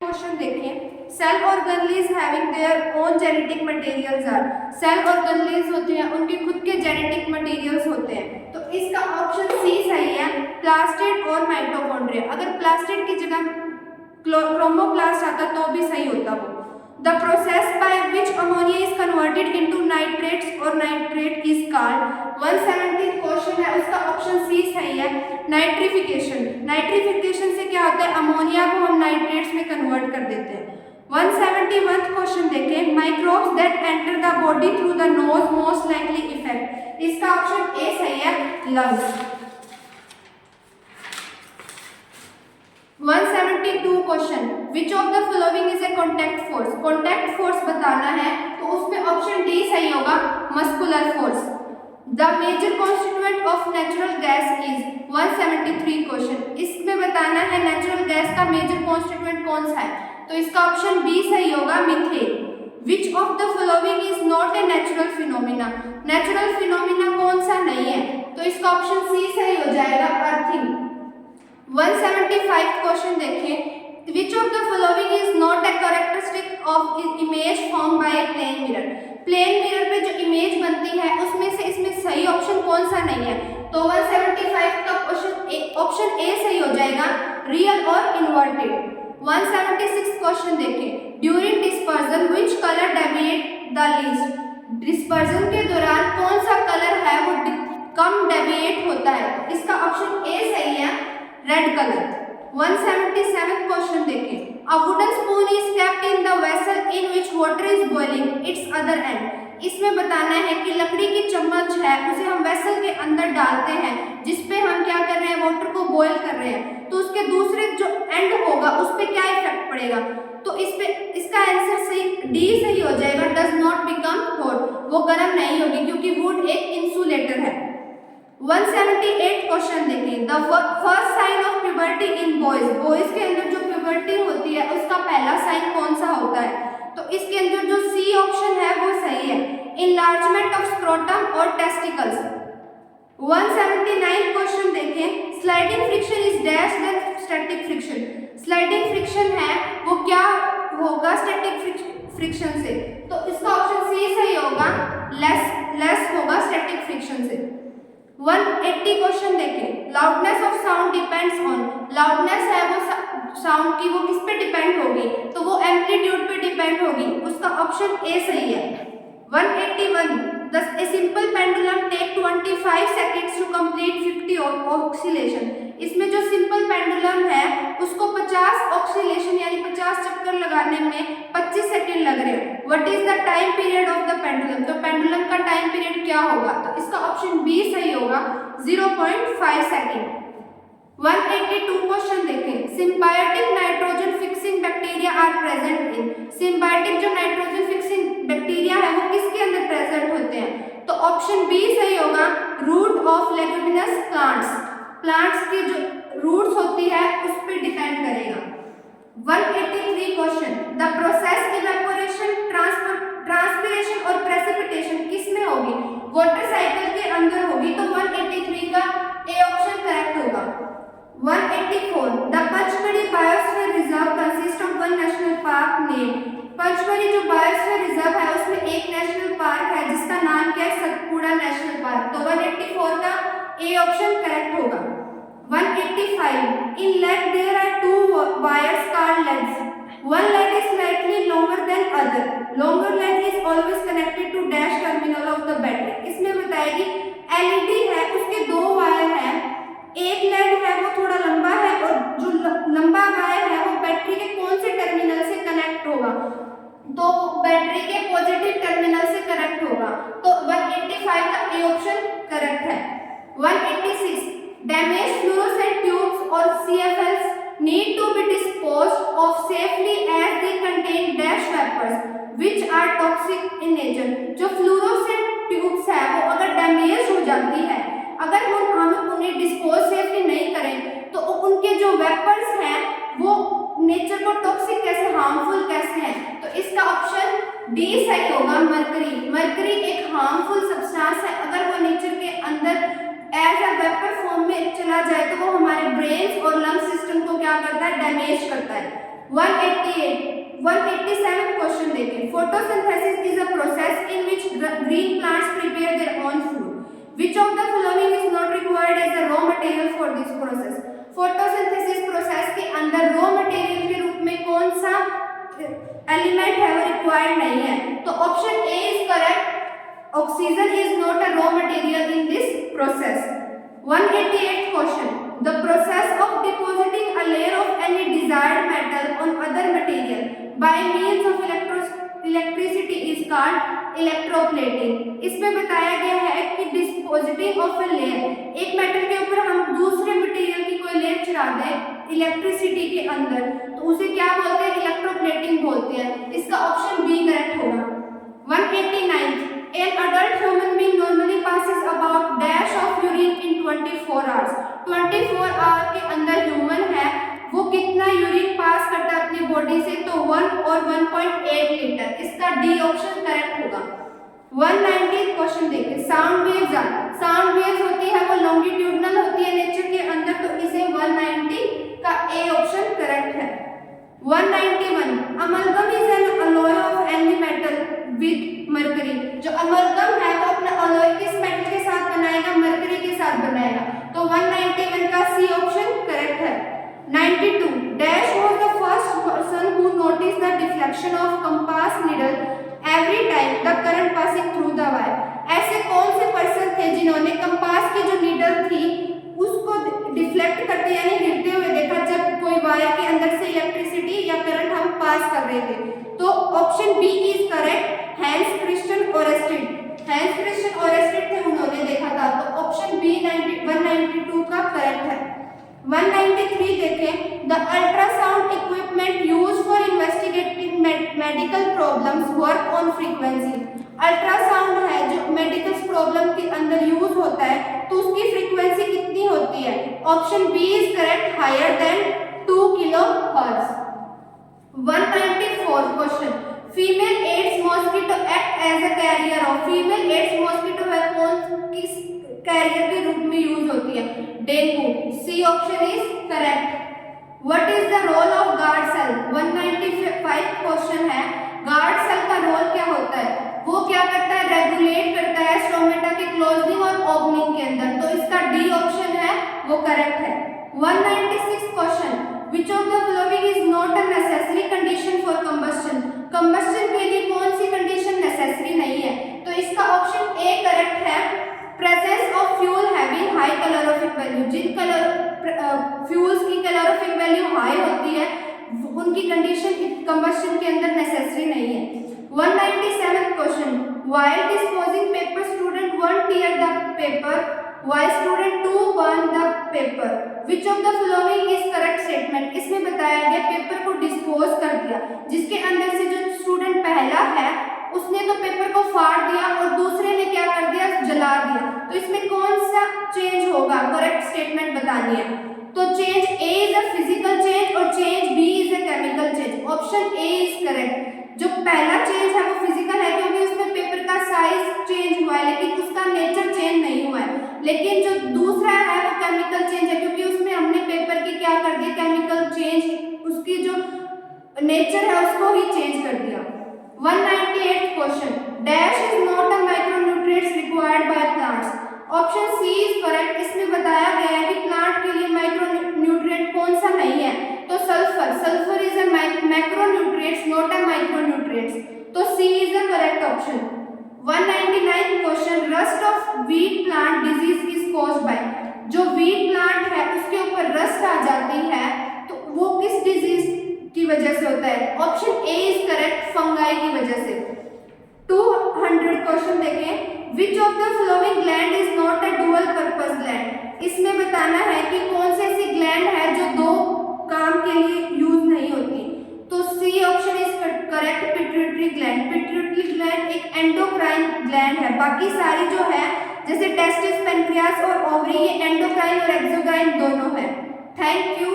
Question देखें, cell organelles having their own genetic materials are. Cell organelles होते हैं, उनके खुद के जेनेटिक मटेरियल्स होते हैं। तो इसका ऑप्शन सी सही है, प्लास्टिड और माइटोकॉन्ड्रिया। अगर प्लास्टिड की जगह क्रोमोप्लास्ट आता तो भी सही होता वो। The process by which ammonia is converted into nitrates और नाइट्रेट इज कॉल्ड। 170 क्वेश्चन है, उसका ऑप्शन सी सही है, नाइट्रिफिकेशन। नाइट्रिफिकेशन से क्या होता है, अमोनिया को हम नाइट्रेट्स में कन्वर्ट कर देते हैं। 171 क्वेश्चन देखें, microbes that enter the body through the nose most likely affect. इसका ऑप्शन ए सही है, lungs. 172 question, which of the following is a contact force. Contact force बताना है तो उसमें ऑप्शन डी सही होगा, muscular force. The major constituent of natural gas is. 173 question, इसमें बताना है नेचुरल गैस का मेजर कॉन्स्टिट्यूएंट कौन सा है, तो इसका ऑप्शन बी सही होगा, methane. Which of the following is not a natural phenomena. Natural phenomena कौन सा नहीं है, तो इसका ऑप्शन सी सही हो जाएगा, अर्थिंग। 175 क्वेश्चन देखिए, which of the following is not a characteristic of image form by a plane mirror. Plane mirror पे जो इमेज बनती है उसमें से इसमें सही ऑप्शन कौन सा नहीं है, तो 175 का ऑप्शन ए सही हो जाएगा, रियल और इन्वर्टेड। 176 क्वेश्चन देखें, during dispersion which colour deviate the least. Dispersion के दौरान कौन सा कलर है वो कम डेविएट होता है, इसका ऑप्शन ए सही है, रेड कलर। 177 क्वेश्चन देखें, a wooden spoon is kept in the vessel in which water is boiling it's other and. इसमें बताना है कि लकड़ी की चम्मच है उसे हम वेसल के अंदर डालते हैं जिसपे हम क्या कर रहे हैं, वाटर को बॉईल कर रहे हैं, तो उसके दूसरे जो एंड होगा उस पर क्या इफेक्ट पड़ेगा, तो इसका आंसर सही डी सही हो जाएगा, डज नॉट बिकम हॉट। वो गर्म नहीं होगी क्योंकि वुड एक इंसुलेटर है। 178 क्वेश्चन देखें, the first sign of puberty in boys. Boys के अंदर जो प्यूबर्टी होती है उसका पहला साइन कौन सा होता है, तो इसके अंदर जो सी ऑप्शन है वो सही है, इनलार्जमेंट ऑफ स्क्रोटम और टेस्टिकल्स। 179 क्वेश्चन देखें, sliding friction is dash than static friction. Sliding friction है वो क्या होगा, स्टैटिक फ्रिक्शन से, तो इसका ऑप्शन सी सही होगा, लेस होगा स्टैटिक फ्रिक्शन से। 180 क्वेश्चन देखें, loudness of sound depends on. Loudness है वो साउंड की वो किस पे डिपेंड होगी, तो वो एम्पलीट्यूड पे डिपेंड होगी, उसका ऑप्शन ए सही है। 181, a simple pendulum take 25 seconds to complete 50 oscillation. इसमें जो सिंपल पेंडुलम है उसको 50 ऑक्सीलेशन यानी 50 चक्कर लगाने में 25 सेकंड लग रहे हैं। What is the time period of the pendulum, तो पेंडुलम का टाइम पीरियड क्या होगा, तो इसका ऑप्शन बी सही होगा, 0.5 सेकंड। 182 क्वेश्चन देखें, symbiotic nitrogen fixing bacteria are present in. Symbiotic जो नाइट्रोजन फिक्सिंग बैक्टीरिया है वो किसके अंदर प्रेजेंट होते हैं, तो ऑप्शन बी सही होगा, root of leguminous plants. Plants की जो रूट्स होती है उस पर डिपेंड करेगा। 183 question, the process evaporation, transpiration और प्रेसिपिटेशन किस में होगी, वाटर साइकिल के अंदर होगी, तो 183 का ए ऑप्शन करेक्ट होगा। 184, the Pachmarhi biosphere reserve consist of one national park name. Pachmarhi जो बायोस्फीयर रिजर्व है उसमें एक नेशनल पार्क है जिसका नाम क्या है, सतपुड़ा नेशनल पार्क, तो 184 का ए ऑप्शन करेक्ट होगा। 185, in leg there are two wires called legs. One leg is slightly longer than other. Longer leg is always connected to dash terminal of the battery. इसमें बताएगी LED है उसके दो wire है, एक leg है वो थोड़ा लंबा है और जो लंबा वायर है वो बैटरी के कौन से टर्मिनल से कनेक्ट होगा, तो बैटरी के पॉजिटिव टर्मिनल से कनेक्ट होगा, तो 185 का ए ऑप्शन करेक्ट है। 186, डैमेज फ्लोरोसेंट ट्यूब्स और CFLs need to be disposed of safely as they contain dash vapors which are toxic in nature। जो फ्लोरोसेंट ट्यूब्स है वो अगर डैमेज हो जाती है, अगर हम उन्हें डिस्पोज सेफली नहीं करें तो उनके जो वेपर्स हैं वो नेचर को टॉक्सिक कैसे, हार्मफुल कैसे हैं, तो इसका ऑप्शन डी सही होगा, मरकरी। मरकरी एक हार्मफुल सब्सटेंस है, अगर वो नेचर के अंदर एज अ वेपर फॉर्म में चला जाए तो वो हमारे ब्रेन और लंग सिस्टम को क्या करता है, डैमेज करता है। 188 187 क्वेश्चन देखें। Photosynthesis is a process in which green plants prepare their own food. Which of the following is not required as a raw material for this process. Photosynthesis process के अंदर raw material के रूप में कौन सा element है वो required नहीं है। तो option A is correct, oxygen is not a raw material in this process. 188th question. The process of depositing a layer of any desired metal on other material by means of electricity is called electroplating. इसमें बताया गया है कि डिस्पोजिटिंग of a layer, एक metal के ऊपर हम दूसरे मटेरियल की कोई लेयर चढ़ा दें इलेक्ट्रिसिटी के अंदर तो उसे क्या बोलते हैं, इलेक्ट्रोप्लेटिंग बोलते हैं। इसका ऑप्शन बी करेक्ट होगा। 189. An adult human being normally passes about dash of urine in 24 hours. 24 our के अंदर ह्यूमन है वो कितना यूरिन पास करता है अपनी बॉडी से, तो 1 और 1.8 लीटर। इसका डी ऑप्शन करेक्ट होगा। 190 क्वेश्चन देखिए। साउंड वेव्स होती है वो लॉन्गिट्यूडनल होती है नेचर के अंदर, तो इसे 190 का ए ऑप्शन करेक्ट है। 191. Amalgam is an alloy of any metal with mercury. जो अमलगम है वो अपना अलॉय किस मेटल के साथ बनाएगा, मरकरी के साथ बनाएगा, तो 191 का सी ऑप्शन करेक्ट है। 92. Dash was the first person who notice the deflection of compass needle every time the current passing through the wire. ऐसे कौन से पर्सन थे जिन्होंने कंपास की जो नीडल थी उसको डिफ्लेक्ट करते यानी हिलते हुए देखा जब कोई वायर के अंदर से इलेक्ट्रिसिटी या करंट हम पास कर रहे थे, तो option B is correct, Hans Christian Oersted. Hans Christian Oersted थे, उन्होंने देखा था, तो ऑप्शन बी 192 का करेक्ट है। 193 देखें। The ultrasound equipment used for investigating medical problems work on frequency. Ultrasound है जो मेडिकल प्रॉब्लम के अंदर यूज होता है तो उसकी फ्रीक्वेंसी कितनी होती है, option B is correct, higher than 2 kilohertz. 194 question. Female Aedes mosquito act as a carrier of. Female Aedes mosquito है कौन किस कैरियर के रूप में यूज होती है, dengue. C option is correct. What is the role of guard cell. 195 question है। Guard cell का रोल क्या होता है, वो क्या करता है, रेगुलेट करता है स्टोमेटा के क्लोजिंग और ओपनिंग के अंदर, तो इसका डी ऑप्शन है वो करेक्ट है। 196 question. Which of the following is not a necessary condition for combustion. Combustion के लिए कौन सी कंडीशन नेसेसरी नहीं है, तो इसका ऑप्शन ए करेक्ट है, presence of fuel having high calorific value. जिन फ्यूल्स की कैलोरीफिक वैल्यू हाई होती है उनकी कंडीशन कंबस्शन के अंदर नेसेसरी नहीं है। 197 question. While disposing paper, student 1 tear the paper, while student 2 burn the paper. Which of the following is correct statement? इसमें बताया गया पेपर को डिस्पोज कर दिया, जिसके अंदर से जो स्टूडेंट पहला है उसने तो पेपर को फाड़ दिया और दूसरे ने क्या कर दिया, जला दिया, तो इसमें कौन सा चेंज होगा, करेक्ट स्टेटमेंट बतानी है। तो change A is a physical change और change B is a chemical change. Option A is correct. जो पहला चेंज है वो फिजिकल है क्योंकि उसमें पेपर का साइज चेंज हुआ है लेकिन उसका नेचर चेंज नहीं हुआ है, लेकिन जो दूसरा है वो केमिकल चेंज है क्योंकि उसमें हमने पेपर की क्या कर दिया, केमिकल चेंज, उसकी जो नेचर है उसको ही चेंज कर दिया। 198th question. Dash is not a micronutrients required by plants. Option C is correct. इसमें बताया गया है कि प्लांट के लिए माइक्रोन्यूट्रिएंट कौन सा नहीं है, तो sulphur is a macronutrients not a micronutrients, तो C is the correct option. 199 question. Rust of wheat plant disease is caused by. जो वीट प्लांट है उसके ऊपर रस्ट आ जाती है तो वो किस डिजीज की वजह से होता है, option A is correct, fungi की वजह से। 200 क्वेश्चन देखें। विच of the following gland is not a dual purpose gland. इसमें बताना है कि कौन से ऐसी ग्लैंड है जो दो काम के लिए यूज नहीं होती, तो C option is correct, pituitary gland. Pituitary gland एक एंडोक्राइन ग्लैंड है, बाकी सारी जो है जैसे टेस्टिस, पेनक्रियास और ओवरी ये एंडोक्राइन और एक्सोक्राइन दोनों है। Thank you.